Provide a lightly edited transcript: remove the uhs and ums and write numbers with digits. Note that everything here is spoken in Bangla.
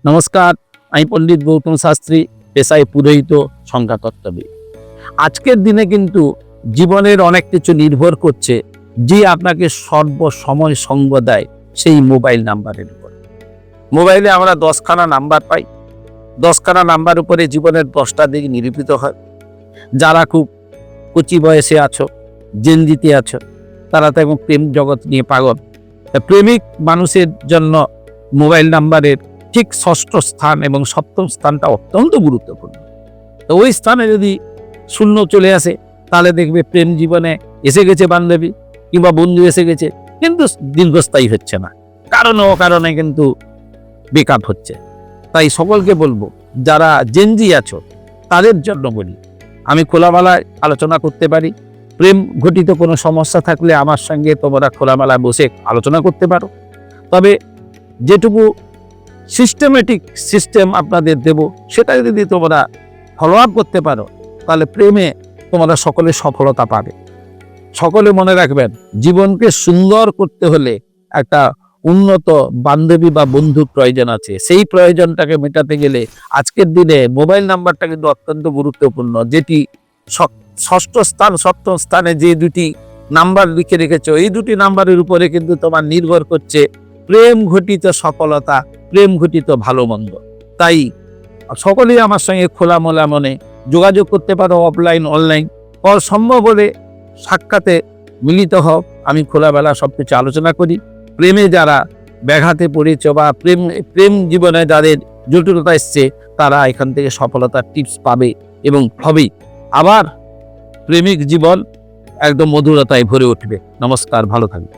নমস্কার, আমি পণ্ডিত গৌতম শাস্ত্রী, পেশায় পুরোহিত, সংখ্যাতত্ত্ববিদ। আজকের দিনে কিন্তু জীবনের অনেক কিছু নির্ভর করছে যে আপনাকে সর্বসময় সঙ্গ দেয় সেই মোবাইল নাম্বারের উপর। মোবাইলে আমরা 10খানা নাম্বার পাই, 10খানা নাম্বার উপরে জীবনের 10টা দিক নিরূপিত হয়। যারা খুব কচি বয়সে আছো, জেনজিতে আছো, তারা তো এবং প্রেম জগৎ নিয়ে পাগল। প্রেমিক মানুষের জন্য মোবাইল নাম্বারের ঠিক ষষ্ঠ স্থান এবং সপ্তম স্থানটা অত্যন্ত গুরুত্বপূর্ণ। তো ওই স্থানে যদি শূন্য চলে আসে তাহলে দেখবে প্রেম জীবনে এসে গেছে বান্ধবী কিংবা বন্ধু এসে গেছে, কিন্তু দীর্ঘস্থায়ী হচ্ছে না, কারণে অকারণে কিন্তু বেকআপ হচ্ছে। তাই সকলকে বলবো, যারা জেনজি আছো তাদের জন্য বলি, আমি খোলামেলায় আলোচনা করতে পারি। প্রেম ঘটিত কোনো সমস্যা থাকলে আমার সঙ্গে তোমরা খোলামেলায় বসে আলোচনা করতে পারো। তবে যেটুকু সিস্টেমেটিক সিস্টেম আপনাদের দেব, সেটা যদি তোমরা ফলো আপ করতে পারো তাহলে প্রেমে তোমরা সকলে সফলতা পাবে। সকলে মনে রাখবেন, জীবনকে সুন্দর করতে হলে একটা উন্নত বান্ধবী বা বন্ধুর প্রয়োজন আছে। সেই প্রয়োজনটাকে মেটাতে গেলে আজকের দিনে মোবাইল নাম্বারটা কিন্তু অত্যন্ত গুরুত্বপূর্ণ, যেটি ষষ্ঠ স্থান সপ্তম স্থানে যে দুটি নাম্বার লিখে রেখেছো, এই দুটি নাম্বারের উপরে কিন্তু তোমার নির্ভর করছে প্রেম ঘটিত সফলতা, প্রেম ঘটিত ভালো মন্দ। তাই সকলেই আমার সঙ্গে খোলামেলা মনে যোগাযোগ করতে পারো, অফলাইন অনলাইন, সম্ভব হলে সাক্ষাতে মিলিত হও। আমি খোলামেলা সব কিছু আলোচনা করি। প্রেমে যারা ব্যাঘাতে পড়েছে বা প্রেম জীবনে যাদের জটিলতা এসছে, তারা এখান থেকে সফলতার টিপস পাবে এবং হবেই। আবার প্রেমিক জীবন একদম মধুরতায় ভরে উঠবে। নমস্কার, ভালো থাকবে।